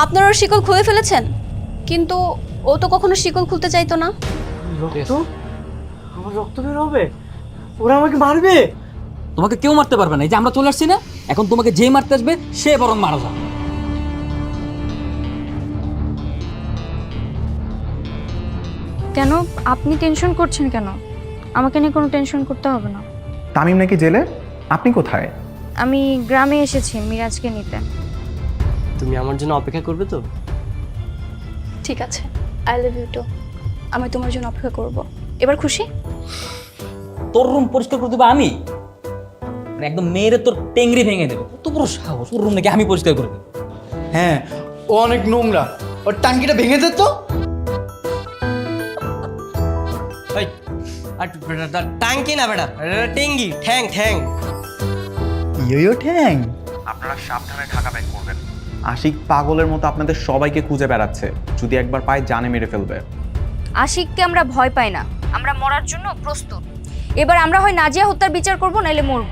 আপনারা ওর শিকল খুলে ফেলেছেন, কিন্তু ও তো কখনো শিকল খুলতে চাইতো না। রক্ত? আমার রক্ত বের হবে? ওরা আমাকে মারবে? তোমাকে কেউ মারতে পারবে না, এই যে আমরা চলে আসছি না, এখন তোমাকে যে মারতে আসবে সে বরং মারা যাবে। কেন আপনি টেনশন করছেন কেন? আমাকে নিয়ে কোনো টেনশন করতে হবে না। তামিম নাকি জেলে? আপনি কোথায়? আমি গ্রামে এসেছি মিরাজকে নিতে। তুমি আমার জন্য অপেক্ষা করবে তো? ঠিক আছে, আই লাভ ইউ টু। আমি তোমার জন্য অপেক্ষা করব। এবার খুশি? তোর রুম পরিষ্কার করে দেবো আমি? মানে একদম মেয়েরে তোর টেংরি ভেঙে দেবো। কত বড় সাহস, ওর রুম নাকি আমি পরিষ্কার করে দেবো? হ্যাঁ, ও অনেক নোংরা, ওর টাঙ্কিটা ভেঙে দে তো। টাঙ্কি না বেটা, টেঙ্গি, ঠ্যাং ঠ্যাং। ইয়ো ঠ্যাং। আপনারা সাবধানে ঢাকা ব্যাক করবেন। আশিক পাগলের মতো আপনাদের সবাইকে খুঁজে বেড়াচ্ছে, যদি একবার পায় জানে মেরে ফেলবে। আশিককে আমরা ভয় পাই না, আমরা মরার জন্য প্রস্তুত। এবার আমরা হয় নাজিয়া হত্যার বিচার করব, নাইলে মরব।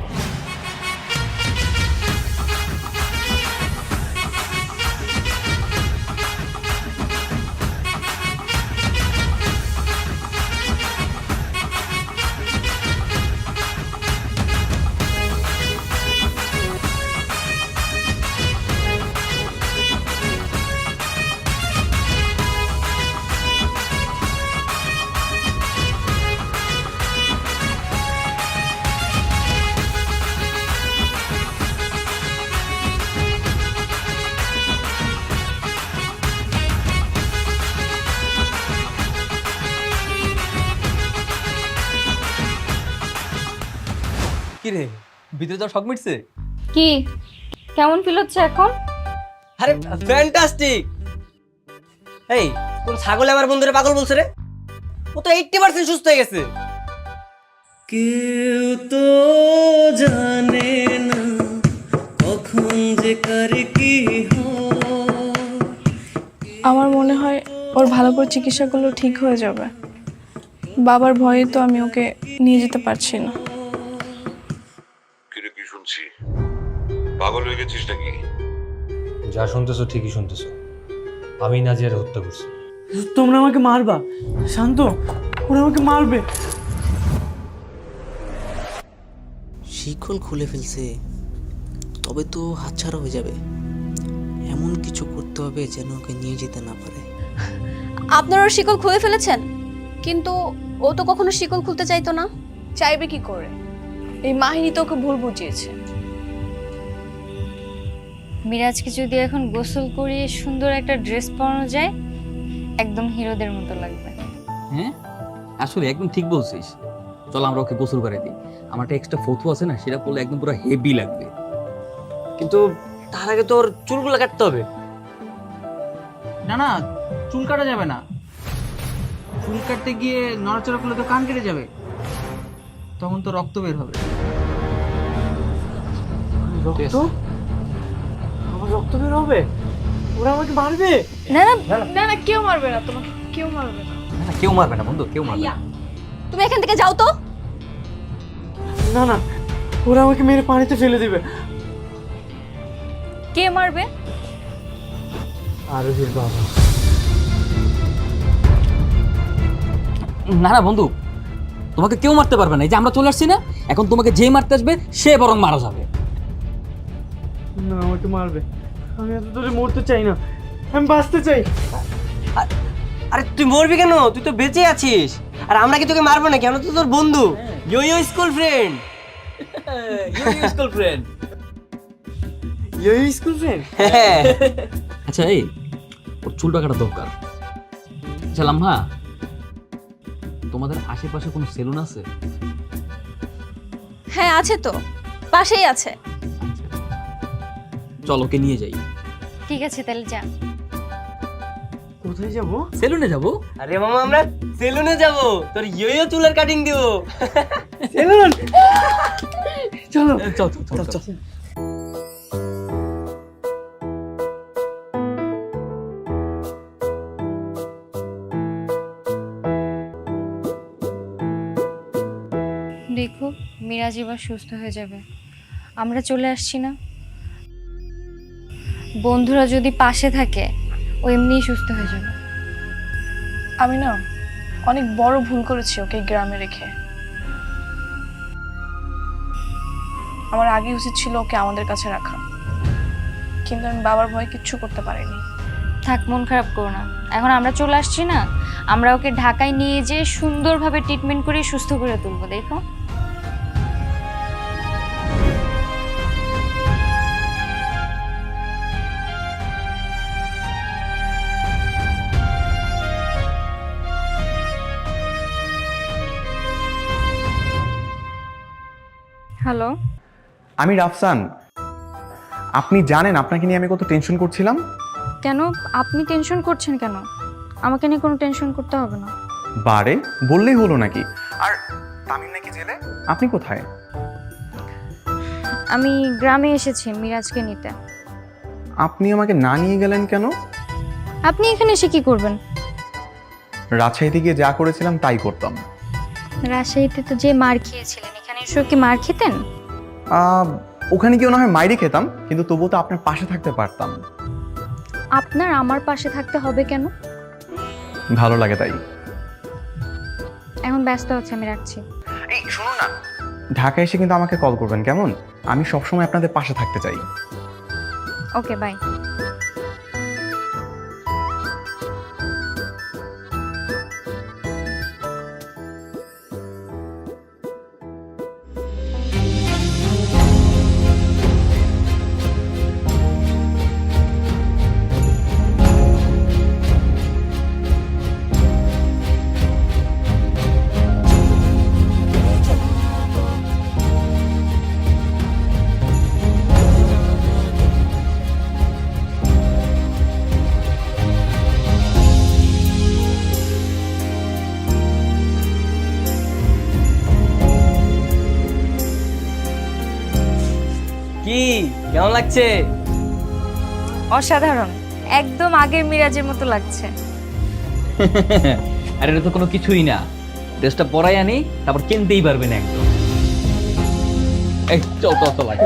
কি রে, ভিতরে তো শক মিটছে? কি কেমন ফিল হচ্ছে এখন? আরে ফ্যান্টাস্টিক। এই কোন ছাগল আমার বন্ধুরে পাগল বলছে রে? ও তো 80% সুস্থ হয়ে গেছে। কেউ তো জানে না কখন যে কার কি আমার মনে হয় ওর ভালো করে চিকিৎসা করলে ঠিক হয়ে যাবে। বাবার ভয়ে তো আমি ওকে নিয়ে যেতে পারছি না। কিরে, কি শুনছি? পাগল হয়ে গেছিস নাকি? যা শুনতেছো ঠিকই শুনতেছো, আমি নাজিয়ার হত্যা করছি। তোমরা আমাকে মারবা? শান্ত, ওরা আমাকে মারবে। শিকল খুলে ফেলছে, তবে তো হাতছাড়া হয়ে যাবে। এমন কিছু করতে হবে যেন ওকে নিয়ে যেতে না পারে। আপনারা ওর শিকল খুলে ফেলেছেন, কিন্তু ও তো কখনো শিকল খুলতে চাইতো না। চাইবে কি করে? এই মাহিনী তো ওকে ভুল বুঝিয়েছে। মিরাজকে যদি এখন গোসল করিয়ে সুন্দর একটা ড্রেস পরানো যায়, একদম হিরোদের মতো লাগবে। হ্যাঁ আসলে একদম ঠিক বলছিস। চল আমরা ওকে গোসল করে দিই। আমার একটা এক্সট্রা ফটো আছে না, সেটা করলে একদম পুরো হেভি লাগবে। কিন্তু তার আগে তোর চুলগুলো কাটতে হবে। না না, চুল কাটা যাবে না। চুল কাটতে গিয়ে নড়াচড়া করলে তো কান কেটে যাবে, তখন তো রক্ত বের হবে। রক্ত? আমার রক্ত বের হবে? ওরা আমাকে মারবে? না না, না না, কেউ মারবে না তোমাকে, কেউ মারবে না। না কেউ মারবে না বন্ধু, কেউ মারবে না। তুমি এখান থেকে যাও তো। না না, ওরা আমাকে মেরে পানিতে ফেলে দিবে। কে মারবে? আরবির বাবা। না না বন্ধু, তোমাকে কেউ মারতে পারবে না, এই যে আমরা চলে আসছি না, এখন তোমাকে যে মারতে আসবে সে বরং মারা যাবে। না, আমাকে মারবে। আমি এত দূরে মরতে চাই না, আমি বাঁচতে চাই। আরে তুই মরবি কেন? তুই তো বেঁচে আছিস। আর আমরা কি তোকে মারবো নাকি? আমরা তো তোর বন্ধু, yo yo school friend. School friend. Yo yo school friend. আচ্ছা এই ওর চুলটা কাটা দরকার। আচ্ছা লাম্ভা, তোমাদের আশেপাশে কোনো সেলুন আছে? হ্যাঁ আছে তো, পাশেই আছে। চল ওকে নিয়ে যাই। ঠিক আছে তাহলে যা। কোথায় যাবো? সেলুনে যাবো। আরে মামা, আমরা সেলুনে যাব, তোর ইয়ো ইয়ো চুলের কাটিং দিব। সেলুন, চলো চল চল চল চল। দেখো মিরাজ এবার সুস্থ হয়ে যাবে। আমরা চলে আসছি না, বন্ধুরা যদি পাশে থাকে ও এমনিই সুস্থ হয়ে যাবে। আমি না অনেক বড় ভুল করেছি ওকে এই গ্রামে রেখে। আমার আগে উচিত ছিল ওকে আমাদের কাছে রাখা, কিন্তু আমি বাবার ভয়ে কিচ্ছু করতে পারিনি। থাক, মন খারাপ করো না। এখন আমরা চলে আসছি না, আমরা ওকে ঢাকায় নিয়ে যেয়ে সুন্দরভাবে ট্রিটমেন্ট করে সুস্থ করে তুলবো। দেখো হ্যালো, আমি রাফসান। আপনি জানেন আপনাকে নিয়ে আমি কত টেনশন করছিলাম? কেন আপনি টেনশন করছেন কেন? আমাকে নিয়ে কোনো টেনশন করতে হবে না। বারে বললেই হলো নাকি? আর তামিম নাকি জেলে? আপনি কোথায়? আমি গ্রামে এসেছি মিরাজকে নিতে। আপনি আমাকে না নিয়ে গেলেন কেন? আপনি এখানে এসে কি করবেন? রাজশাহীতে গিয়ে যা করেছিলাম তাই করতাম। রাজশাহীতে তো যে মার খেয়েছিলেন, এখানে এসেও কি মার খেতেন? ওখানে গিয়ে না হয় মাইরে খেতাম, কিন্তু তবুও তো আপনার পাশে থাকতে পারতাম। আপনার আমার পাশে থাকতে হবে কেন? ভালো লাগে তাই। এখন ব্যস্ত আছে, আমি রাখছি। এই শুনুন না, ঢাকা এসে কিন্তু আমাকে কল করবেন, কেমন? আমি সবসময় আপনাদের পাশে থাকতে চাই। ওকে, বাই। কি কেমন লাগছে? অসাধারণ, একদম আগের মিরাজের মতো লাগছে। আর এটা তো কোনো কিছুই না, ড্রেসটা পরাই আনি, তারপর কিনতেই পারবেন একদম। এই চল চল চল আগে।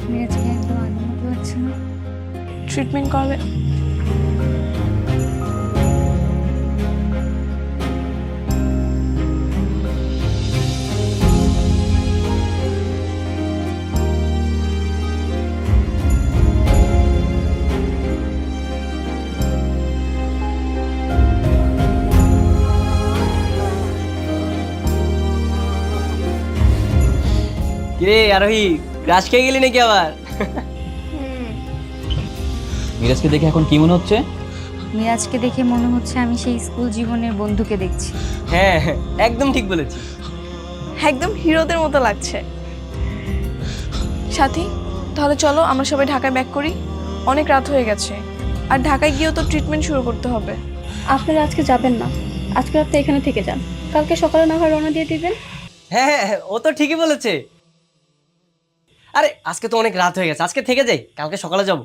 মিরাজকে একদম আগের মতো লাগছে না? ট্রিটমেন্ট করালে কিরে আরোহী, গ্রাস খেয়ে গেলি নাকি আবার? মিরাজকে দেখে এখন কি মনে হচ্ছে? মিরাজকে দেখে মনে হচ্ছে আমি সেই স্কুল জীবনের বন্ধুকে দেখছি। হ্যাঁ একদম ঠিক বলেছি। একদম হিরোদের মতো লাগছে। সাথী, তাহলে চলো আমরা সবাই ঢাকায় ব্যাক করি, অনেক রাত হয়ে গেছে, আর ঢাকায় গিয়েও তো ট্রিটমেন্ট শুরু করতে হবে। আপনারা আজকে যাবেন না, আজকে রাতে এখানে থেকে যান, কালকে সকালে না হয় রওনা দিয়ে দিবেন। হ্যাঁ ও তো ঠিকই বলেছে। আরে আজকে তো অনেক রাত হয়ে গেছে, আজকে থেকে যাই, কালকে সকালে যাব।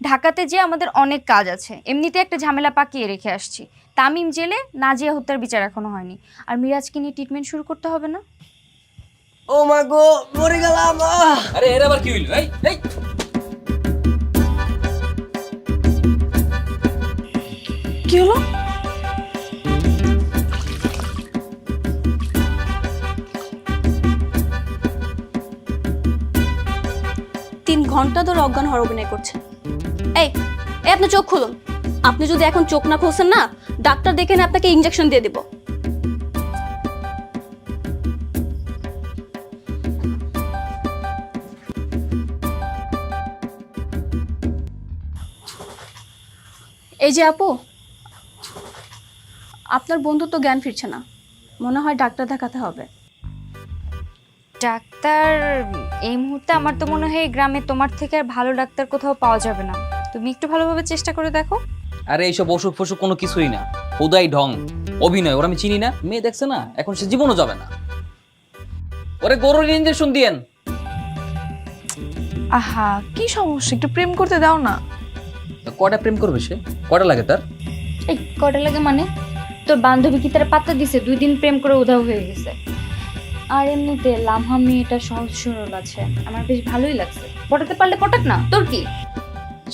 ঢাকাতে যে আমাদের অনেক কাজ আছে, এমনিতে একটা ঝামেলা পাকিয়ে রেখে আসছি। তামিম জেলে, নাজিয়া হত্যার বিচার এখনো হয়নি, আর মিরাজকে নিয়ে ট্রিটমেন্ট শুরু করতে হবে না? ও মা গো, মরে গেলাম। আরে এর আবার কি হইল? এই এই কি হলো? তিন ঘন্টা ধরে অজ্ঞান হওয়ার অভিনয় করছে। এই এই আপনি চোখ খুলুন। আপনি যদি এখন চোখ না খুলছেন না, ডাক্তার দেখে না আপনাকে ইনজেকশন দিয়ে দেব। এই যে আপু, আপনার বন্ধু তো জ্ঞান ফিরছে না, মনে হয় ডাক্তার দেখাতে হবে। ডাক্তার এই মুহূর্তে আমার তো মনে হয় এই গ্রামে তোমার থেকে আর ভালো ডাক্তার কোথাও পাওয়া যাবে না। তুমি একটু ভালোভাবে চেষ্টা করে দেখো। আরে এইসব অসুখ ফসুখ কোনো কিছুই না, হুদাই ঢং, অভিনয়। ওরা আমি চিনি না, মেয়ে দেখছে না, এখন সে জীবনও যাবে না। ওরে গরুর ইঞ্জেকশন দিয়েন। আহা, কি সমস্যা, একটু প্রেম করতে দাও না। কয়টা প্রেম করবে সে? কয়টা লাগে তার? এই কটা লাগে মানে? তোর বান্ধবী কি তারা পাত্তা দিছে? 2 দিন প্রেম করে উধাও হয়ে গেছে। আর এমনিতে লামহা মেয়েটা সহজ সরল আছে, আমার বেশ ভালোই লাগছে। পটাতে পারলে পটাক না, তোর কি?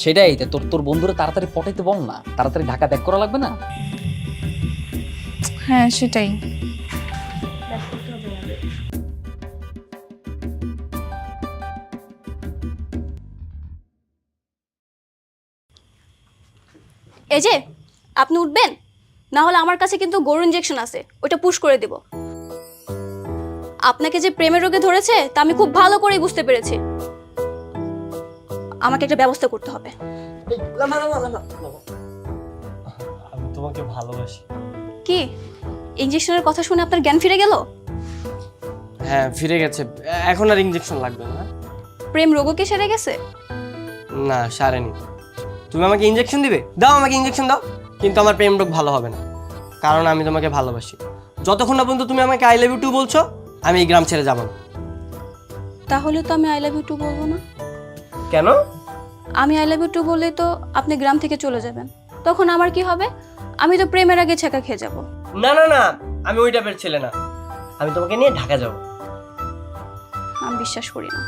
সেটাই তো, তোর তোর বন্ধুরা তাড়াতাড়ি পটাইতে বল না, তাড়াতাড়ি ঢাকা ব্যাক করা লাগবে না? হ্যাঁ সেটাই। এই যে আপনি উঠবেন, না হলে আমার কাছে কিন্তু গরুর ইনজেকশন আছে, ওটা পুশ করে দেব। আপনাকে যে প্রেমের রোগে ধরেছে তা আমি খুব ভালো করেই বুঝতে পেরেছি। আমাকে একটা ব্যবস্থা করতে হবে। আমি তোমাকে ভালোবাসি। কি ইনজেকশনের কথা শুনে আপনার জ্ঞান ফিরে গেল? হ্যাঁ ফিরে গেছে, এখন আর ইঞ্জেকশন লাগবে না। প্রেম রোগও কি সেরে গেছে? না সারেনি। তুমি আমাকে ইঞ্জেকশন দিবে? দাও আমাকে ইঞ্জেকশন দাও, কিন্তু আমার প্রেম রোগ ভালো হবে না, কারণ আমি তোমাকে ভালোবাসি। যতক্ষণ না পর্যন্ত তুমি আমাকে আই লাভ ইউ টু বলছো, আমি এই গ্রাম ছেড়ে যাব না। তাহলে তো আমি আই লাভ ইউ টু বলবো না। কেন? আমি আই লাভ ইউ টু বললে তো আপনি গ্রাম থেকে চলে যাবেন, তখন আমার কি হবে? আমি তো প্রেমের আগে ছেঁকা খেয়ে যাব। না না না, আমি ওই টাইপের ছেলে না, আমি তোমাকে নিয়ে ঢাকা যাব। আমি বিশ্বাস করি না।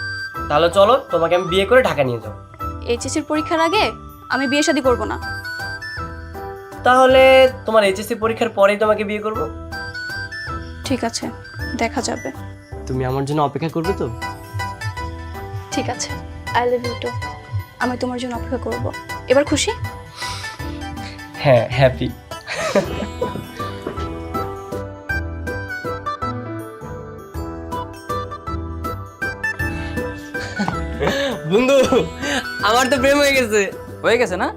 তাহলে চলো, তোমাকে আমি বিয়ে করে ঢাকা নিয়ে যাবো। এইচএসসির পরীক্ষার আগে আমি বিয়ে শাদী করবো না। তাহলে তোমার এইচএসসি পরীক্ষার পরেই তোমাকে বিয়ে করব। ঠিক আছে, দেখা যাবে। তুমি আমার জন্য অপেক্ষা করবে তো? ঠিক আছে, আই লাভ ইউ টু। আমি তোমার জন্য অপেক্ষা করব। এবার খুশি? হ্যাঁ, হ্যাপি। বন্ধু, আমার তো প্রেম হয়ে গেছে। হয়ে গেছে না?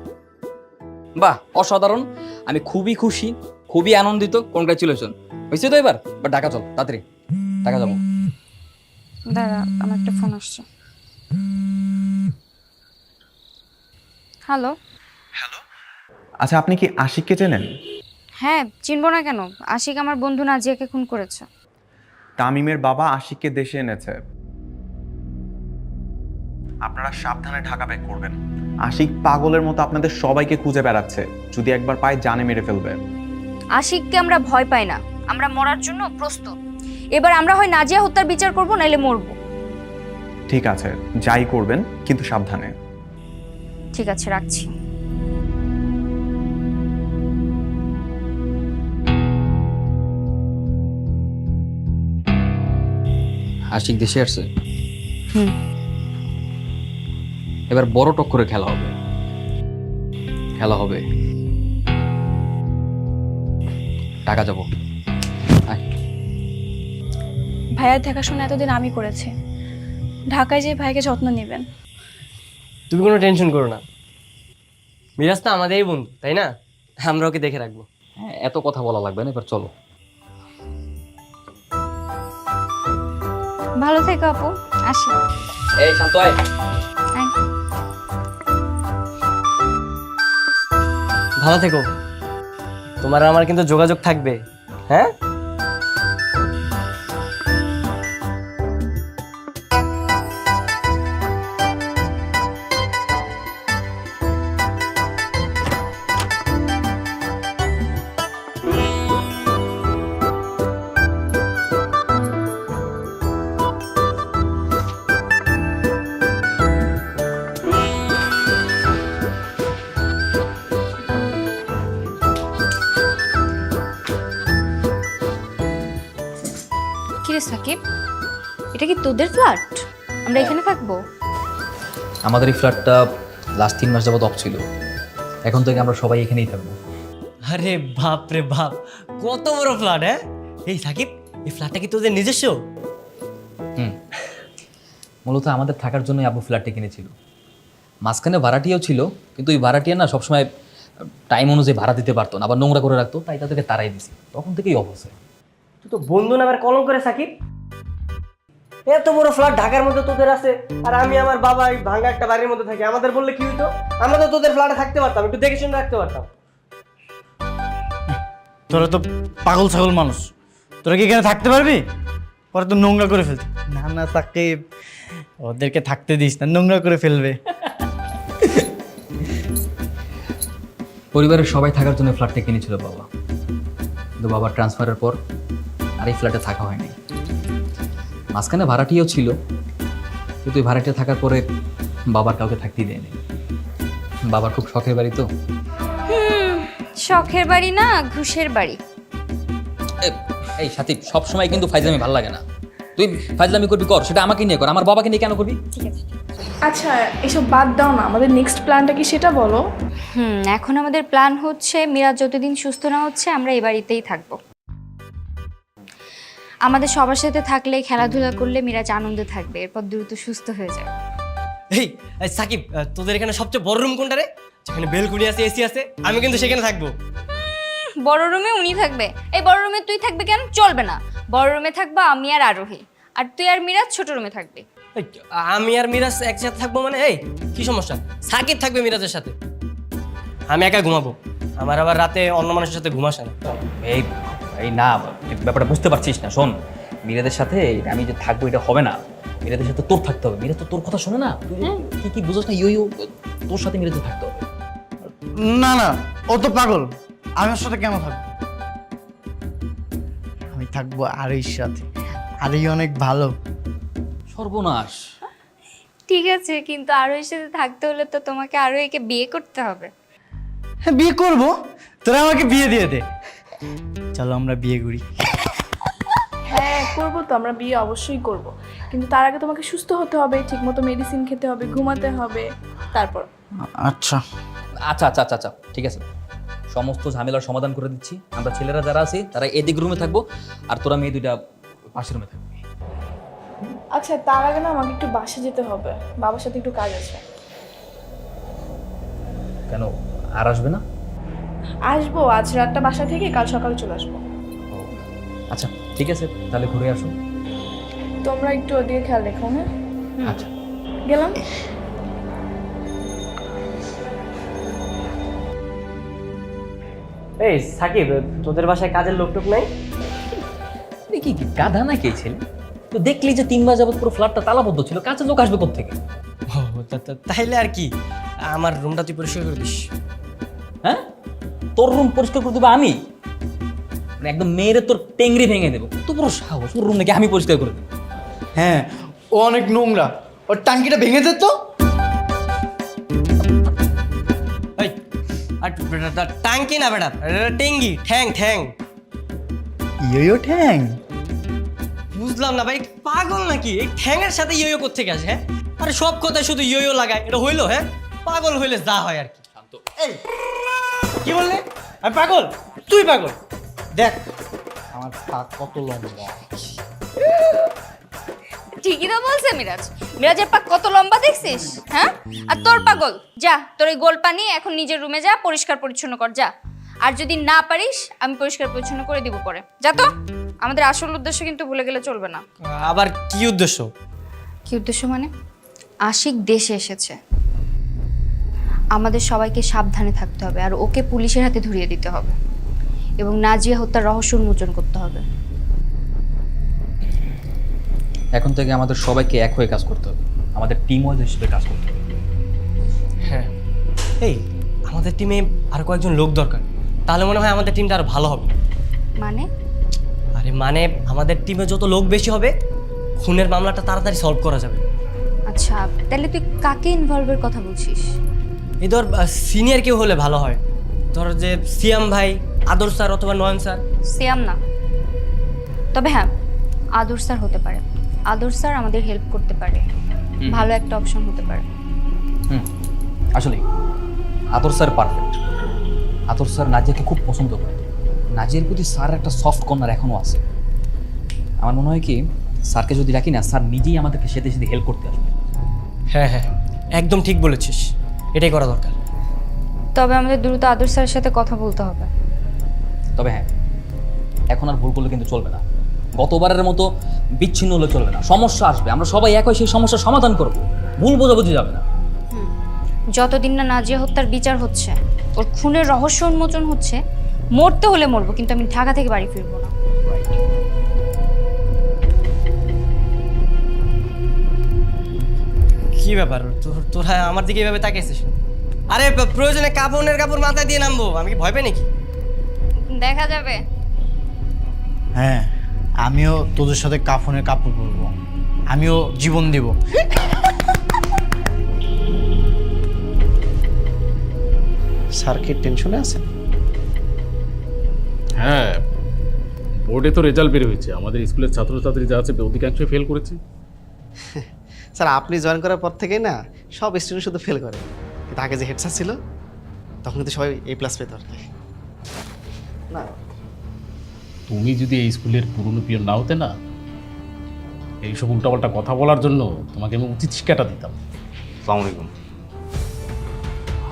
বাহ, অসাধারণ। আমি খুবই খুশি, খুবই আনন্দিত। কনগ্রাচুলেশন। হয়েছে তো এবার? বা ঢাকা চল, তাড়াতাড়ি ঢাকা যাবো। দাঁড়া, আমার একটা ফোন আসছে। হ্যালো। আচ্ছা, আপনি কি আশিককে চেনেন? হ্যাঁ, চিনবো না কেন? আশিক আমার বন্ধু নাজিয়াকে খুন করেছে। তামিমের বাবা আশিককে দেশে এনেছে। আপনারা সাবধানে ঢাকা ব্যাক করবেন। আশিক পাগলের মতো আপনাদের সবাইকে খুঁজে বেড়াচ্ছে, যদি একবার পায় জানে মেরে ফেলবে। আশিককে আমরা ভয় পাই না, আমরা মরার জন্য প্রস্তুত। এবার আমরা হয় নাজিয়া হত্যার বিচার করব, নাইলে মরবো। ঠিক আছে, যাই করবেন কিন্তু সাবধানে। ঠিক আছে, রাখছি। আশিক দেশে আসছে। হুম। এবার বড় টক্করে খেলা হবে, খেলা হবে। ঢাকা যাবো। ভাইয়ার দেখাশোনা এতদিন আমি করেছি। ঢাকায় যে ভাইকে যত্ন নেবেন। তুমি কোনো টেনশন করো না, মিরাজ তো আমাদেরই বন্ধু, তাই না? আমরা ওকে দেখে রাখবো। হ্যাঁ, এত কথা বলা লাগবে না, এবার চলো। ভালো থেকো আপু, আসি। এই শান্ত আয়। আয়। ভালো থেকো। তোমার আর আমার কিন্তু যোগাযোগ থাকবে, হ্যাঁ? কিরে সাকিব, এটা কি তোদের ফ্ল্যাট? আমরা এখানে থাকবো? আমাদের এই ফ্ল্যাটটা লাস্ট 3 মাস যাবত অফ ছিল, এখন থেকে আমরা সবাই এখানেই থাকবো। আরে বাপ রে বাপ, কত বড় ফ্ল্যাট! হ্যাঁ, এই সাকিব, এই ফ্ল্যাটটা কি তোদের নিজস্ব? মূলত আমাদের থাকার জন্যই আবু ফ্ল্যাটটা কিনেছিল। মাঝখানে ভাড়াটিয়াও ছিল, কিন্তু ওই ভাড়াটিয়া না সবসময় টাইম অনুযায়ী ভাড়া দিতে পারতো না, আবার নোংরা করে রাখতো, তাই তাদেরকে তাড়াই দিছি। তখন থেকেই অফ আছে। তুই তো বন্ধু নামের কলঙ্ক করে সাকিব। এত বড় ফ্ল্যাট ঢাকার মধ্যে তোদের আছে, আর আমি আমার বাবা এই ভাঙা একটা বাড়ির মধ্যে থাকি। আমাদের বললে কি হইতো? আমরা তো তোদের ফ্ল্যাটে থাকতে পারতাম, একটু দেখে শুনে রাখতে পারতাম। তোরা তো পাগল ছাগল মানুষ, তোরা কি এখানে থাকতে পারবি? পরে তো নোংরা করে ফেলতে। না না সাকিব, ওদেরকে থাকতে দিস না, নোংরা করে ফেলবে। পরিবারের সবাই থাকার জন্য ফ্ল্যাটটা কিনেছিল বাবা। কিন্তু বাবার ট্রান্সফারের পর আর এই ফ্ল্যাটে থাকা হয়নি। মাঝখানে ভাড়াটিও ছিল, কিন্তু এই ভাড়াটিয়া থাকার পরে বাবার কাউকে থাকতেই দেয়নি। বাবার খুব শখের বাড়ি তো। শখের বাড়ি না, ঘুষের বাড়ি। এই সাথী, সবসময় কিন্তু ফাইজলামি ভালো লাগে না। তুই ফাইজলামি করবি কর, সেটা আমাকে নিয়ে কর, আমার বাবাকে নিয়ে কেন করবি? ঠিক আছে। আচ্ছা এসব বাদ দাও না, আমাদের নেক্সট প্ল্যানটা কি সেটা বলো। এখন আমাদের প্ল্যান হচ্ছে মিরাজ যতদিন সুস্থ না হচ্ছে আমরা এই বাড়িতেই থাকবো। আমাদের সবার সাথে থাকলে, খেলাধুলা করলে মিরাজ আনন্দে থাকবে, এরপর দ্রুত সুস্থ হয়ে যাবে। এই সাকিব, তোদের এখানে সবচেয়ে বড় রুম কোনটা রে? যেখানে বেলকুনি আছে, এসি আছে, আমি কিন্তু সেখানে থাকবো। বড় রুমে উনি থাকবে। এই বড় রুমে তুই থাকবে কেন? চলবে না। বড় রুমে থাকবো আমি আর আরোহী, আর তুই আর মিরাজ ছোট রুমে থাকবে। এই, আমি আর মিরাজ একসাথে থাকবো মানে? এই কি সমস্যা? সাকিব থাকবে মিরাজের সাথে, আমি একা ঘুমাবো। আমার আবার রাতে অন্য মানুষের সাথে ঘুম আসে না। এই এই না, তুই ব্যাপারটা বুঝতে পারছিস না। শোন, মিরাদের সাথে আমি যে থাকবো এটা হবে না। মিরাদের সাথে তোর থাকতে হবে। মিরাজ তো তোর কথা শোনে না, তুই কি বুঝোস না? ইয়ো তোর সাথে মিরাজের থাকতে হবে। না না, ও তো পাগল। আমি ওর সাথে কেন থাকবো? আমি থাকবো আরোহীর সাথে। আরোহী অনেক ভালো। সর্বনাশ। ঠিক আছে, কিন্তু আরোহীর সাথে থাকতে হলে তো তোমাকে আরোহীকে বিয়ে করতে হবে। হ্যাঁ, বিয়ে করবো। তোরা আমাকে বিয়ে দিয়ে দে। চলো আমরা বিয়ে করি। হ্যাঁ করবো তো, আমরা বিয়ে অবশ্যই করব, কিন্তু তার আগে তোমাকে সুস্থ হতে হবে, ঠিকমতো মেডিসিন খেতে হবে, ঘুমাতে হবে, তারপর। আচ্ছা আচ্ছা আচ্ছা আচ্ছা আচ্ছা, ঠিক আছে। সমস্ত ঝামেলার সমাধান করে দিচ্ছি। আমরা ছেলেরা যারা আছি তারা এদিক রুমে থাকবো, আর তোরা মেয়ে দুইটা পাশের রুমে থাকবি। আচ্ছা তার আগে না আমাকে একটু বাসা যেতে হবে, বাবার সাথে একটু কাজ আছে। কেন, আর আসবে না? আসবো, আজ রাতটা বাসা থেকে কাল সকালে চলে আসবো। আচ্ছা ঠিক আছে, তাহলে ঘুরে আসো। তোমরা একটু ওদিকে খেয়াল রেখো। হ্যাঁ আচ্ছা গেলাম। এই সাকিব, তোদের বাসায় কাজের লোকটোক নাই? তুই কি গাধা না কে ছেলে? তো দেখলি যে 3 মাস যাবত পুরো ফ্ল্যাটটা তালাবদ্ধ ছিল, কাছে লোক আসবে কোত্থেকে? তাইলে আর কি, আমার রুমটা তুই পরিষ্কার করে দিস। হ্যাঁ, তোর রুম পরিষ্কার করে দেবো আমি? মানে একদম মেয়েরে তোর টেংরি ভেঙে দেবো। তো পুরো সাহস, ওর রুম নাকি আমি পরিষ্কার করে দেবো? হ্যাঁ, ও অনেক নোংরা। ওর টাঙ্কিটা ভেঙে দে তো। এই টাঙ্কি না বেটা, টেঙ্গি, ঠ্যাং ঠ্যাং। ইয়ো ঠ্যাং? বুঝলাম না ভাই, পাগল নাকি? এই ঠ্যাংয়ের সাথে ইয়ো কোত্থেকে আসে? হ্যাঁ, আরে সব কথায় শুধু ইয়ো লাগায়, এটা হইলো? হ্যাঁ, পাগল হইলে যা হয় আর কি। শান্ত। এই কি বললে? আমি পাগল? তুই পাগল? দেখ আমার পা কত লম্বা। ঠিকই তো বলছে মিরাজ। মিরাজের পা কত লম্বা দেখছিস? হ্যাঁ, আর তোর পাগল। যা, তোর এই গোল পানি এখন নিজের রুমে যা, পরিষ্কার পরিচ্ছন্ন কর যা। আর যদি না পারিস আমি পরিষ্কার পরিচ্ছন্ন করে দিব পরে। যা তো। আমাদের আসল উদ্দেশ্য কিন্তু ভুলে গেলে চলবে না। আবার কি উদ্দেশ্য? কি উদ্দেশ্য মানে? আশিক দেশে এসেছে, আমাদের সবাইকে সাবধানে থাকতে হবে, আর ওকে পুলিশের হাতে ধরিয়ে দিতে হবে, এবং নাজিয়া হত্যার রহস্য উন্মোচন করতে হবে। এখন থেকে আমাদের সবাইকে এক হয়ে কাজ করতে হবে, আমাদের টিম ওয়াইজ হিসেবে কাজ করতে হবে। হ্যাঁ, এই আমাদের টিমে আরো কয়েকজন লোক দরকার, তাহলে মনে হয় আমাদের টিমটা আরো ভালো হবে। মানে? আরে মানে আমাদের টিমে যত লোক বেশি হবে, খুনের মামলাটা তাড়াতাড়ি সলভ করা যাবে। আচ্ছা, তাহলে তুই কাকে ইনভলভের কথা বলছিস? এই ধর সিনিয়র কেউ হলে ভালো হয়। ধর যে সিয়াম ভাই, আদর্শ স্যার অথবা নয়ন স্যার। সিয়াম না, তবে হ্যাঁ আদর্শ স্যার হতে পারে। আদর্শ স্যার আমাদের হেল্প করতে পারে, ভালো একটা অপশন হতে পারে। আসলে আদর স্যার পারফেক্ট। আদর স্যার নাজিয়াকে খুব পছন্দ করে। নাজিয়ার প্রতি স্যার একটা সফট কর্নার এখনো আছে। আমার মনে হয় কি, স্যারকে যদি রাখি না, স্যার নিজেই আমাদেরকে সেতে সেতে হেল্প করতে আসবে। হ্যাঁ হ্যাঁ, একদম ঠিক বলেছিস, এটাই করা দরকার। তবে আমাদের দ্রুত আদর্শ স্যারের সাথে কথা বলতে হবে। তবে হ্যাঁ, এখন আর ভুল করলে কিন্তু চলবে না। গতবারের মতো বিচ্ছিন্ন হলে চলবে না। সমস্যা আসবে, আমরা সবাই এক হয়ে সেই সমস্যার সমাধান করব। ভুল বোঝাবুঝি যাবে না। যতদিন না নাজিয়া হত্যার বিচার হচ্ছে, ওর খুনের রহস্য উন্মোচন হচ্ছে, মরতে হলে মরবো, কিন্তু আমি ঢাকা থেকে বাড়ি ফিরবো না। কি ব্যাপার, তোরা আমার দিকে এভাবে তাকিয়েছিস? আরে প্রয়োজনে কাপড় মাথায় দিয়ে নামবো, আমি কি ভয় পাই নাকি? দেখা যাবে। হ্যাঁ, আমিও তোদের সাথে কাফনে কাপড় পরবো, আমিও জীবন দেব। স্যার কি টেনশনে আছেন? হ্যাঁ, বোর্ডে তো রেজাল্ট বের হয়েছে, আমাদের স্কুলের ছাত্রছাত্রী যা আছে অধিকাংশই ফেল করেছে। স্যার আপনি জয়েন করার পর থেকেই না সব স্টুডেন্ট শুধু ফেল করে, কিন্তু আগে যে হেড স্যার ছিল তখন কিন্তু সবাই A+ পেত আর কি। না তুমি যদি এই স্কুলের পুরনো পিয়ন না হতে না, এইসব উল্টাপাল্টা কথা বলার জন্য তোমাকে আমি উচিত শিক্ষাটা দিতাম। আসসালামু আলাইকুম।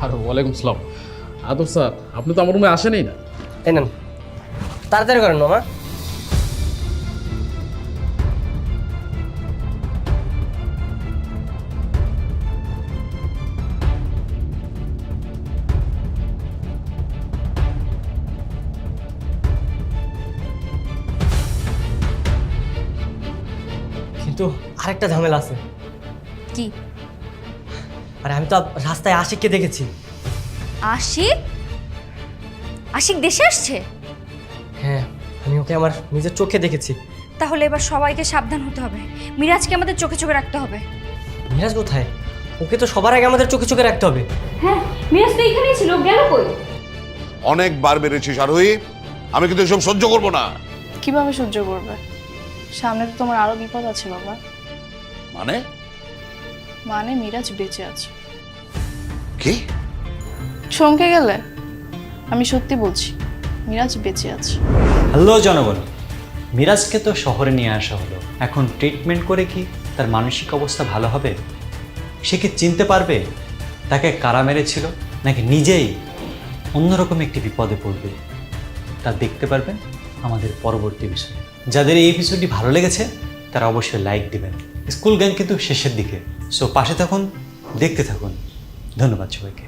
আর ওয়ালাইকুম আসসালাম। আদর স্যার, আপনি তো আমার রুমে আসেনই না। এই নেন, তাড়াতাড়ি করেন মামা। কিন্তু আরেকটা ঝামেলা আছে। কি? আরে আমি তো রাস্তায় আশিককে দেখেছি। আশিক? আশিক দেশে আসছে? হ্যাঁ, আমি ওকে আমার নিজের চোখে দেখেছি। তাহলে এবার সবাইকে সাবধান হতে হবে, মিরাজকে আমাদের চোখে চোখে রাখতে হবে। মিরাজ কোথায়? ওকে তো সবার আগে আমাদের চোখে চোখে রাখতে হবে। হ্যাঁ, মিরাজ তো এখানেই ছিল, গেল কই? অনেকবার বেড়েছিস আরোহী, আমি কিন্তু এসব সহ্য করবো না। কিভাবে সহ্য করবে? সামনে তো তোমার আরো বিপদ আছে বাবা। মানে মিরাজ বেঁচে আছে। কি? চমকে গেলে? আমি সত্যি বলছি, মিরাজ বেঁচে আছে। হ্যালো জনগণ, মিরাজকে তো শহরে নিয়ে আসা হলো, এখন ট্রিটমেন্ট করে কি তার মানসিক অবস্থা ভালো হবে? সে কি চিনতে পারবে তাকে কারা মেরেছিল, নাকি নিজেই অন্যরকম একটি বিপদে পড়বে? তা দেখতে পারবেন আমাদের পরবর্তী বিষয়। যাদের এই এপিসোডটি ভালো লেগেছে তারা অবশ্যই লাইক দিবেন। স্কুল গ্যাং কিন্তু শেষের দিকে, সো পাশে থাকুন, দেখতে থাকুন। ধন্যবাদ সবাইকে।